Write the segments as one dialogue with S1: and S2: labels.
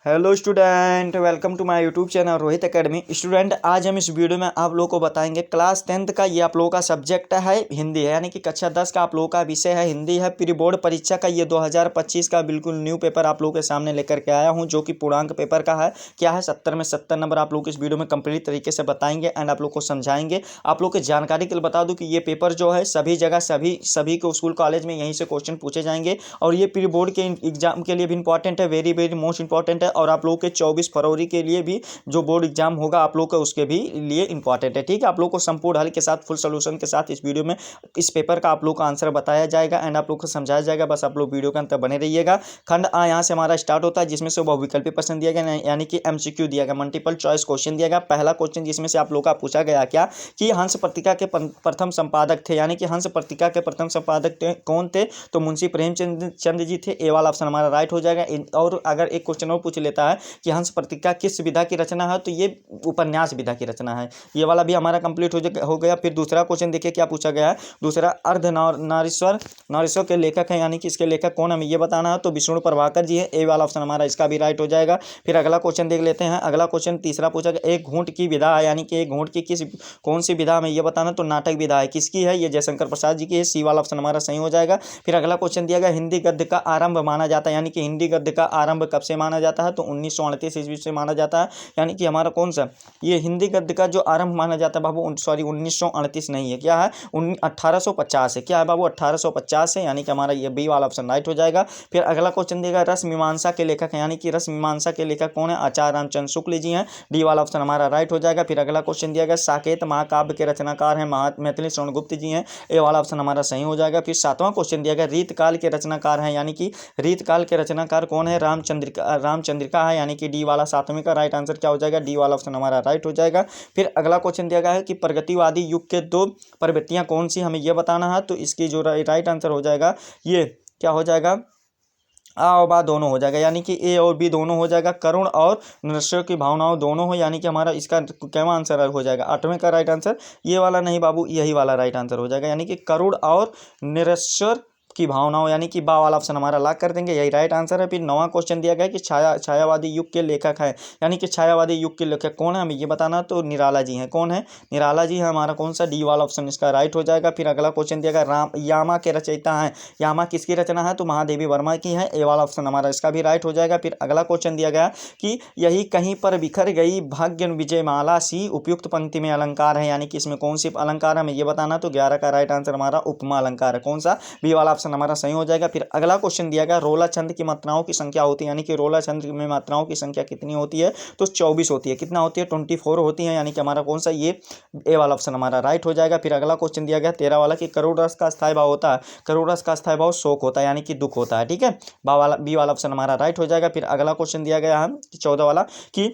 S1: Hello student, welcome to my YouTube channel Rohit academy. Student, आज हम इस वीडियो में आप लोगों को बताएंगे क्लास 10th का ये आप लोगों का सब्जेक्ट है हिंदी है, यानी कि कक्षा 10 का आप लोगों का विषय है हिंदी है। प्री बोर्ड परीक्षा का ये 2025 का बिल्कुल न्यू पेपर आप लोगों के सामने लेकर के आया हूँ, जो कि पूर्णांक पेपर का है। क्या है, 70 में 70 नंबर आप लोग इस वीडियो में कंप्लीट तरीके से बताएंगे एंड आप लोग को समझाएंगे। आप लोग की जानकारी के लिए बता दूँ कि ये पेपर जो है सभी जगह सभी को स्कूल कॉलेज में यहीं से क्वेश्चन पूछे जाएंगे और ये प्री बोर्ड के एग्जाम के लिए भी इंपॉर्टेंट है, वेरी वेरी मोस्ट इंपॉर्टेंट है। और आप लोग के 24 फरवरी के लिए भी जो बोर्ड एग्जाम होगा आप लोग का उसके भी लिए इंपॉर्टेंट है। ठीक है, आप लोग को संपूर्ण हल के साथ फुल सोल्यूशन के साथ इस वीडियो में इस पेपर का आप लोग का आंसर बताया जाएगा एंड आप लोग को समझाया जाएगा। बस आप लोग वीडियो के अंत तक बने रहिएगा। खंड आ यहाँ से हमारा स्टार्ट होता है, जिसमें से बहुविकल्पी प्रश्न दिया गया, यानी कि एमसीक्यू दिया गया, मल्टीपल चॉइस क्वेश्चन दिया गया। पहला क्वेश्चन जिसमें से आप लोग का पूछा गया क्या कि हंस पत्रिका के प्रथम संपादक थे, यानी कि हंस पत्रिका के प्रथम संपादक कौन थे? तो मुंशी प्रेमचंद जी थे। ए वाला ऑप्शन हमारा राइट हो जाएगा। और अगर एक क्वेश्चन और पूछ लेता है कि हंस पत्रिका किस विधा की रचना है, तो ये उपन्यास विधा की रचना है। ये वाला भी हमारा कंप्लीट हो गया। फिर दूसरा क्वेश्चन देखिए क्या पूछा गया है। दूसरा, नारीश्वर के लेखक हैं, यानी कि इसके लेखक कौन हमें ये बताना है, तो विष्णु प्रभाकर जी है। ए वाला ऑप्शन हमारा इसका भी राइट हो जाएगा। फिर अगला क्वेश्चन देख लेते हैं। अगला क्वेश्चन तीसरा पूछा गया, एक घूंट की विधा है, यानी कि एक घूंट की कौन सी विधा हमें ये बताना, तो नाटक विधा है। किसकी है? ये जयशंकर प्रसाद जी की है। सी वाला ऑप्शन हमारा सही हो जाएगा। फिर अगला क्वेश्चन दिया गया, हिंदी गद्य का आरंभ माना जाता है, यानी कि हिंदी गद्य का आरंभ कब से माना जाता है, तो 1938 ईस्वी से माना जाता है। यानी कि हमारा कौन सा ये हिंदी गद्य का जो आरंभ माना जाता है बाबू, सॉरी 1938 नहीं है, क्या है 1850 है। क्या है बाबू? 1850 है, यानी कि हमारा ये बी वाला ऑप्शन राइट हो जाएगा। फिर अगला क्वेश्चन देगा, रस मीमांसा के लेखक है, यानी कि रस मीमांसा के लेखक कौन है? आचार्य रामचंद्र शुक्ल जी हैं। डी वाला ऑप्शन हमारा राइट हो जाएगा। फिर अगला क्वेश्चन दिया गया, साकेत महाकाव्य के रचनाकार हैं मैथिली शरण गुप्त जी हैं। ए वाला ऑप्शन हमारा सही हो जाएगा। फिर सातवां क्वेश्चन दिया गया, रीतकाल के रचनाकार हैं, यानी कि रीतकाल के रचनाकार कौन है? रामचंद्रिका है, यानी कि डी वाला सातवें का राइट आंसर क्या हो जाएगा? डी वाला ऑप्शन हमारा राइट हो जाएगा। फिर अगला क्वेश्चन दिया गया है कि प्रगतिवादी युग के दो प्रवृत्तियां कौन सी, हमें यह बताना है, तो इसकी जो राइट आंसर हो जाएगा ये क्या हो जाएगा? आ और बा दोनों हो जाएगा, यानी कि ए और बी दोनों हो जाएगा। करुण और निरस्वर की भावनाओं दोनों हो, यानी कि हमारा इसका क्या आंसर हो जाएगा? आठवें का राइट आंसर ये वाला नहीं बाबू, यही वाला राइट आंसर हो जाएगा, यानी कि करुण और निरस्वर की भावनाओं, यानी कि बा वाला ऑप्शन हमारा लॉक कर देंगे, यही राइट आंसर है। फिर नौवां क्वेश्चन दिया गया कि छायावादी युग के लेखक है, यानी कि छायावादी युग के लेखक कौन है, हमें ये बताना, तो निराला जी हैं। कौन है? निराला जी है हमारा कौन सा? डी वाला ऑप्शन इसका राइट हो जाएगा। फिर अगला क्वेश्चन दिया गया, यामा के रचयिता हैं, यामा किसकी रचना है, तो महादेवी वर्मा की है। ए वाला ऑप्शन हमारा इसका भी राइट हो जाएगा। फिर अगला क्वेश्चन दिया गया कि यही कहीं पर बिखर गई भाग्य विजयमाला सी उपयुक्त पंक्ति में अलंकार है, यानी कि इसमें कौन सी अलंकार है, हमें ये बताना, तो 11 का राइट आंसर हमारा उपमा अलंकार है। कौन सा? बी वाला ऑप्शन हमारा सही हो जाएगा। फिर अगला क्वेश्चन दिया गया, रोला छंद की मात्राओं की संख्या होती है, यानी कि रोला छंद में मात्राओं की संख्या कितनी होती है, तो 24 होती है। कितना होती है? 24 होती है, यानी कि हमारा कौन सा ये ए वाला ऑप्शन हमारा राइट हो जाएगा। फिर अगला क्वेश्चन दिया गया 13 वाला कि करोड़ रस का स्थायी भाव होता है, करोड़ रस का स्थायी भाव शोक होता है, यानी कि दुख होता है। ठीक है, बी वाला ऑप्शन हमारा राइट हो जाएगा। फिर अगला क्वेश्चन दिया गया है 14 वाला कि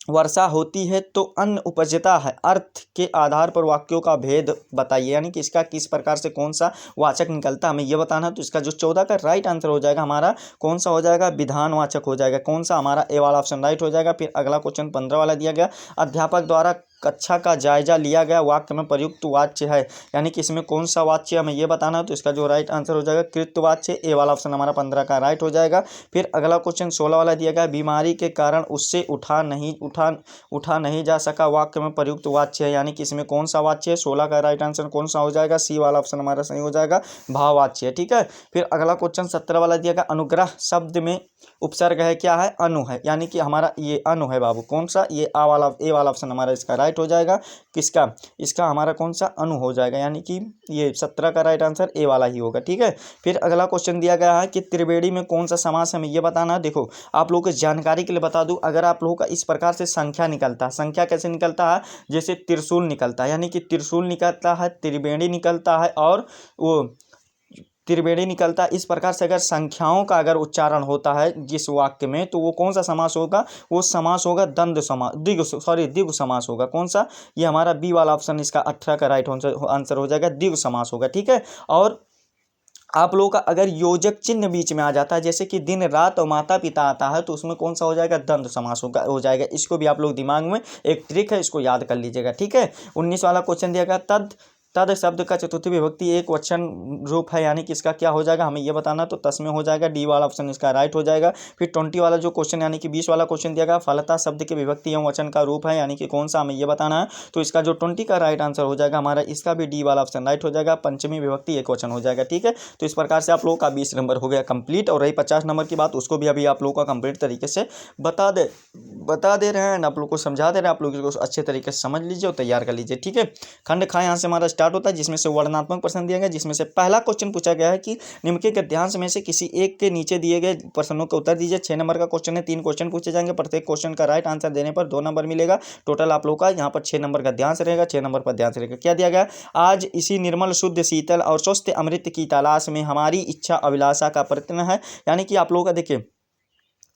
S1: वर्षा होती है तो अन्न उपजता है, अर्थ के आधार पर वाक्यों का भेद बताइए, यानी कि इसका किस प्रकार से कौन सा वाचक निकलता है, हमें यह बताना है। तो इसका जो 14 का राइट आंसर हो जाएगा हमारा कौन सा हो जाएगा? विधानवाचक हो जाएगा। कौन सा? हमारा ए वाला ऑप्शन राइट हो जाएगा। फिर अगला क्वेश्चन 15 वाला दिया गया, अध्यापक द्वारा कक्षा का जायजा लिया गया वाक्य में प्रयुक्त वाच्य है, यानी कि इसमें कौन सा वाच्य हमें यह बताना है, तो इसका जो राइट आंसर हो जाएगा कृतवाच्य। ए वाला ऑप्शन हमारा 15 का राइट हो जाएगा। फिर अगला क्वेश्चन 16 वाला दिया गया, बीमारी के कारण उससे उठा नहीं जा सका वाक्य में प्रयुक्त वाच्य है, यानी कि इसमें कौन सा वाच्य है? 16 का राइट आंसर कौन सा हो जाएगा? सी वाला ऑप्शन हमारा सही हो जाएगा, भाववाच्य है। ठीक है, फिर अगला क्वेश्चन 17 वाला दिया गया, अनुग्रह शब्द में उपसर्ग है, क्या है? अनु है, यानी कि हमारा ये अनु है बाबू। कौन सा? ये ए वाला ऑप्शन हमारा इसका राइट हो जाएगा। किसका? इसका हमारा कौन सा? अनु हो जाएगा, यानी कि ये 17 का राइट आंसर ए वाला ही होगा। ठीक है, फिर अगला क्वेश्चन दिया गया है कि त्रिवेणी में कौन सा समास हमें ये बताना है। देखो आप लोगों की जानकारी के लिए बता दूं, अगर आप लोगों का इस प्रकार से संख्या निकलता है, संख्या कैसे निकलता है? जैसे त्रिशूल निकलता है, यानी कि त्रिशूल निकलता है, त्रिवेणी निकलता है और वो त्रिवेणी निकलता है। इस प्रकार से अगर संख्याओं का अगर उच्चारण होता है जिस वाक्य में, तो वो कौन सा समास होगा? वो समास होगा द्वंद्व समास, द्विगु समास होगा। कौन सा? ये हमारा बी वाला ऑप्शन इसका 18 का राइट आंसर हो जाएगा, द्विगु समास होगा। ठीक है, और आप लोगों का अगर योजक चिन्ह बीच में आ जाता है, जैसे कि दिन रात और माता पिता आता है, तो उसमें कौन सा हो जाएगा? द्वंद्व समास हो जाएगा। इसको भी आप लोग दिमाग में एक ट्रिक है, इसको याद कर लीजिएगा। ठीक है, 19 वाला क्वेश्चन दिया गया, तद शब्द का चतुर्थी विभक्ति एक वचन रूप है, यानी कि इसका क्या हो जाएगा हमें ये बताना, तो तस्में हो जाएगा, डी वाला ऑप्शन इसका राइट हो जाएगा। फिर 20 वाला जो क्वेश्चन यानी कि 20 वाला क्वेश्चन दिया गया, फलता शब्द के विभक्ति एवं वचन का रूप है, यानी कि कौन सा हमें ये बताना है, तो इसका जो 20 का राइट आंसर हो जाएगा हमारा, इसका भी डी वाला ऑप्शन राइट हो जाएगा, पंचमी विभक्ति एक वचन हो जाएगा। ठीक है, तो इस प्रकार से आप लोगों का 20 नंबर हो गया कंप्लीट। और रही 50 नंबर की बात, उसको भी अभी आप लोगों का कंप्लीट तरीके से बता दे रहे हैं, आप लोग को समझा दे रहे हैं, आप लोग इसको अच्छे तरीके से समझ लीजिए और तैयार कर लीजिए। ठीक है, खंड खा यहाँ से हमारा स्टार्ट होता है, जिसमें से वर्णनात्मक प्रश्न दिया गया, जिसमें से पहला क्वेश्चन पूछा गया है कि निम्न के गद्यांश में से किसी एक के नीचे दिए गए प्रश्नों का उत्तर दीजिए। 6 नंबर का क्वेश्चन है, 3 क्वेश्चन पूछे जाएंगे, प्रत्येक क्वेश्चन का राइट आंसर देने पर 2 नंबर मिलेगा। टोटल आप लोग का यहाँ पर 6 नंबर का ध्यान रहेगा, 6 नंबर पर ध्यान रहेगा। क्या दिया गया, आज इसी निर्मल शुद्ध शीतल और स्वस्थ अमृत की तलाश में हमारी इच्छा अभिलाषा का प्रयत्न है, यानी कि आप लोगों का देखिए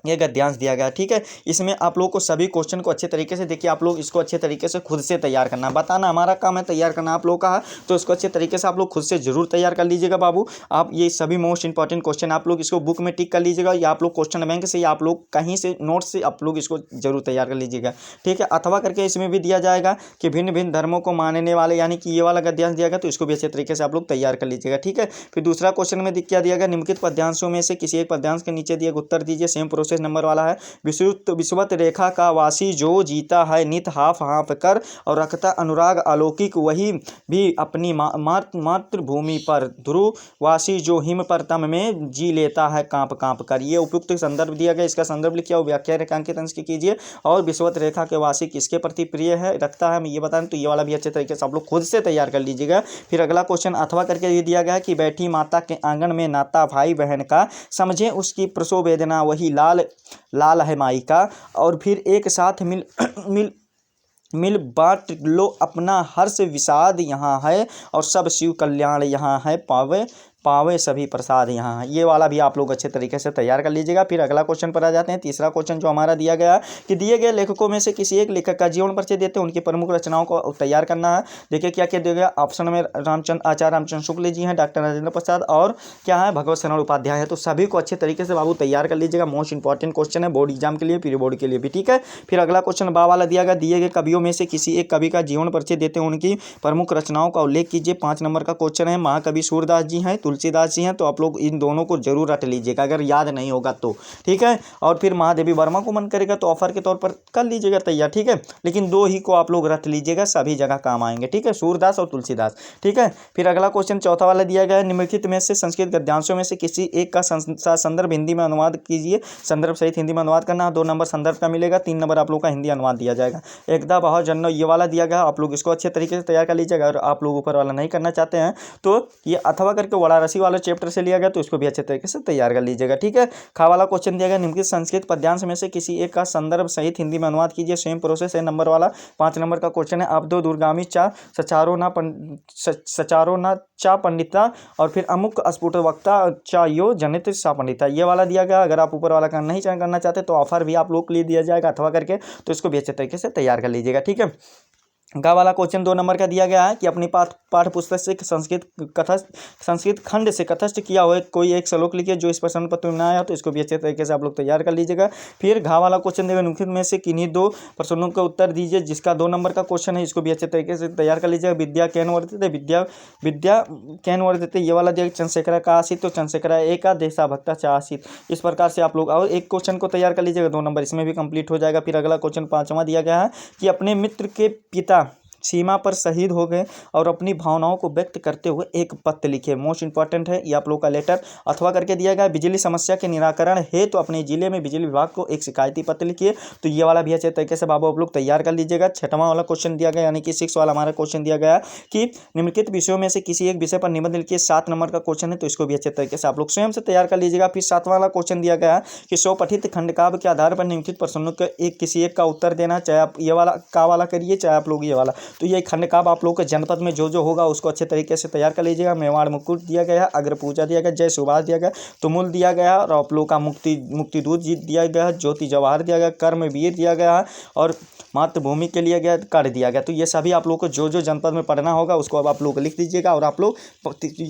S1: ये गद्यांश दिया गया। ठीक है, इसमें आप लोग को सभी क्वेश्चन को अच्छे तरीके से देखिए, आप लोग इसको अच्छे तरीके से खुद से तैयार करना, बताना हमारा काम है, तैयार करना आप लोग का है, तो इसको अच्छे तरीके से आप लोग खुद से जरूर तैयार कर लीजिएगा बाबू। आप ये सभी मोस्ट इंपॉर्टेंट क्वेश्चन आप लोग इसको बुक में टिक कर लीजिएगा, या आप लोग क्वेश्चन बैंक से या आप लोग कहीं से नोट से आप लोग इसको जरूर तैयार कर लीजिएगा। ठीक है, अथवा करके इसमें भी दिया जाएगा कि भिन्न भिन्न धर्मों को मानने वाले, यानी कि ये वाला गद्यांश दिया गया, तो इसको भी अच्छे तरीके से आप लोग तैयार कर लीजिएगा। ठीक है, फिर दूसरा क्वेश्चन में क्या दिया गया, निम्नलिखित पद्यांशों में से किसी एक पद्यांश के नीचे दिए उत्तर दीजिए। सेम प्रोसेस नंबर वाला है। विषुवत रेखा का वासी जो जीता है नित हाफ हाफ कर और रखता अनुराग अलौकिक, वही भी अपनी मातृभूमि पर ध्रुववासी जो हिम पर तम में जी लेता है कांप कांप कर। ये उपयुक्त संदर्भ दिया गया, इसका संदर्भ लिखिए और व्याख्या रेखांकित अंश की कीजिए। और विषुवत रेखा के वासी किसके प्रति प्रिय है रखता है, हमें ये बताएं, तो ये वाला भी अच्छे तरीके से आप लोग खुद से तैयार कर लीजिएगा। फिर अगला क्वेश्चन अथवा करके ये दिया गया कि बैठी माता के आंगन में नाता भाई बहन का, समझे उसकी प्रसव वेदना, वही लाल लाल है माई का। और फिर एक साथ मिल बांट लो अपना हर्ष विषाद यहाँ है, और सब शिव कल्याण यहाँ है, पावे सभी प्रसाद यहाँ है। ये वाला भी आप लोग अच्छे तरीके से तैयार कर लीजिएगा। फिर अगला क्वेश्चन पर आ जाते हैं। तीसरा क्वेश्चन जो हमारा दिया गया कि दिए गए लेखकों में से किसी एक लेखक का जीवन परिचय देते हैं, उनकी प्रमुख रचनाओं को तैयार करना है। देखिए क्या क्या दिया गया, ऑप्शन में आचार्य रामचंद्र शुक्ल जी हैं, डॉक्टर राजेंद्र प्रसाद, और क्या है भगवत शरण उपाध्याय है। तो सभी को अच्छे तरीके से बाबू तैयार कर लीजिएगा, मोस्ट इंपॉर्टेंट क्वेश्चन है बोर्ड एग्जाम के लिए, प्री बोर्ड के लिए भी। ठीक है, फिर अगला क्वेश्चन बा वाला दिया गया, दिए गए कवियों में से किसी एक कवि का जीवन परिचय देते हैं, उनकी प्रमुख रचनाओं का उल्लेख कीजिए। 5 नंबर का क्वेश्चन है, महाकवि सूरदास जी हैं, तुलसीदास जी हैं, तो आप लोग इन दोनों को जरूर रट लीजिएगा अगर याद नहीं होगा तो। ठीक है, और फिर महादेवी वर्मा को मन करेगा तो ऑफर के तौर पर कर लीजिएगा तैयार। ठीक है, लेकिन 2 ही को आप लोग रट लीजिएगा, सभी जगह काम आएंगे। ठीक है, सूरदास और तुलसीदास। ठीक है, फिर अगला क्वेश्चन चौथा वाला दिया गया है, निम्नलिखित में से संस्कृत गद्यांशों में से किसी एक का संदर्भ हिंदी में अनुवाद कीजिए। संदर्भ सहित हिंदी में अनुवाद करना, 2 नंबर संदर्भ का मिलेगा, 3 नंबर आप लोग का हिंदी अनुवाद दिया जाएगा। एकदा बहुत जन्नो ये वाला दिया गया, आप लोग इसको अच्छे तरीके से तैयार कर लीजिएगा। अगर आप लोग ऊपर वाला नहीं करना चाहते हैं तो ये अथवा करके वाराणसी वाले चैप्टर से लिया गया, तो इसको भी अच्छे तरीके से तैयार कर लीजिएगा। ठीक है, खा वाला क्वेश्चन दिया गया, निम्नलिखित संस्कृत पद्यांश में से किसी एक का संदर्भ सहित हिंदी में अनुवाद कीजिए। सेम प्रोसेस है नंबर वाला। 5 नंबर का क्वेश्चन है, अब्दो दुर्गामी चा सचारो न चा पंडिता, और फिर अमुक अस्फुट वक्ता चा यो जनित सा पंडिता। ये वाला दिया गया। अगर आप ऊपर वाला नहीं करना चाहते तो ऑफर भी आप लोग के लिए दिया जाएगा अथवा करके, तो इसको भी अच्छे तरीके से तैयार कर लीजिएगा। ठीक है, गा वाला क्वेश्चन 2 नंबर का दिया गया है कि अपनी पाठ्य पुस्तक से संस्कृत खंड से कथस्थ किया हुआ कोई एक श्लोक लिखिए जो इस प्रश्न पत्र में आया, तो इसको भी अच्छे तरीके से आप लोग तैयार कर लीजिएगा। फिर घा वाला क्वेश्चन देगा, निम्नलिखित में से किन्हीं 2 प्रश्नों का उत्तर दीजिए, जिसका 2 नंबर का क्वेश्चन है, इसको भी अच्छे तरीके से तैयार कर लीजिएगा। विद्या कैन वर्तते, विद्या कैन वर्तते, ये वाला दिया चंद्रशेखर का आसित, तो चंद्रशेखर एका देशा भक्ता चा आसित। इस प्रकार से आप लोग और एक क्वेश्चन को तैयार कर लीजिएगा, 2 नंबर इसमें भी कंप्लीट हो जाएगा। फिर अगला क्वेश्चन 5वां दिया गया है कि अपने मित्र के पिता सीमा पर शहीद हो गए और अपनी भावनाओं को व्यक्त करते हुए एक पत्र लिखे। मोस्ट इंपॉर्टेंट है ये आप लोग का लेटर। अथवा करके दिया गया, बिजली समस्या के निराकरण है तो अपने जिले में बिजली विभाग को एक शिकायती पत्र लिखिए। तो ये वाला भी अच्छे तरीके से बाबू आप लोग तैयार कर लीजिएगा। 6वां वाला क्वेश्चन दिया गया, यानी कि 6 वाला हमारा क्वेश्चन दिया गया कि निम्नलिखित विषयों में से किसी एक विषय पर निबंध लिखिए। 7 नंबर का क्वेश्चन है, तो इसको भी अच्छे तरीके से आप लोग स्वयं से तैयार कर लीजिएगा। फिर 7वां वाला क्वेश्चन दिया गया कि स्वपठित खंडकाव्य के आधार पर निम्नलिखित प्रश्नों के किसी एक का उत्तर देना, चाहे आप ये वाला का वाला करिए चाहे आप लोग ये वाला। तो ये खंडकाव्य आप लोग के जनपद में जो होगा उसको अच्छे तरीके से तैयार कर लीजिएगा। मेवाड़ मुकुट दिया गया है, अग्र पूजा दिया गया, जय सुभाष दिया गया, तुमुल दिया गया, और आप लोग का मुक्ति दूत जी दिया गया है, ज्योति जवाहर दिया गया, कर्मवीर दिया गया है, और मातृभूमि के लिए गया कर दिया गया। तो ये सभी आप लोग को जो जनपद में पढ़ना होगा उसको अब आप लोग लिख दीजिएगा और आप लोग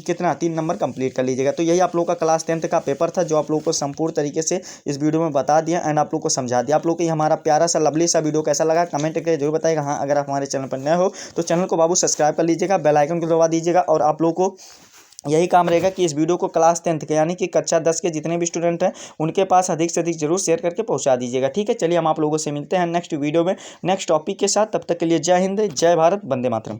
S1: कितना 3 नंबर कंप्लीट कर लीजिएगा। तो यही आप लोग का क्लास 10th का पेपर था जो आप लोग को संपूर्ण तरीके से इस वीडियो में बता दिया एंड आप लोग को समझा दिया। आप लोग को ये हमारा प्यारा सा लवली सा वीडियो कैसा लगा कमेंट करके जरूर बताइएगा। हाँ, अगर आप हमारे चैनल पर नए नए हो तो चैनल को बाबू सब्सक्राइब कर लीजिएगा, बेल आइकन को दबा दीजिएगा। और आप लोगों को यही काम रहेगा कि इस वीडियो को क्लास 10th के यानी कि कक्षा 10 के जितने भी स्टूडेंट हैं उनके पास अधिक से अधिक जरूर शेयर करके पहुंचा दीजिएगा। ठीक है, चलिए हम आप लोगों से मिलते हैं नेक्स्ट वीडियो में नेक्स्ट टॉपिक के साथ। तब तक के लिए जय हिंद, जय भारत, वंदे मातरम।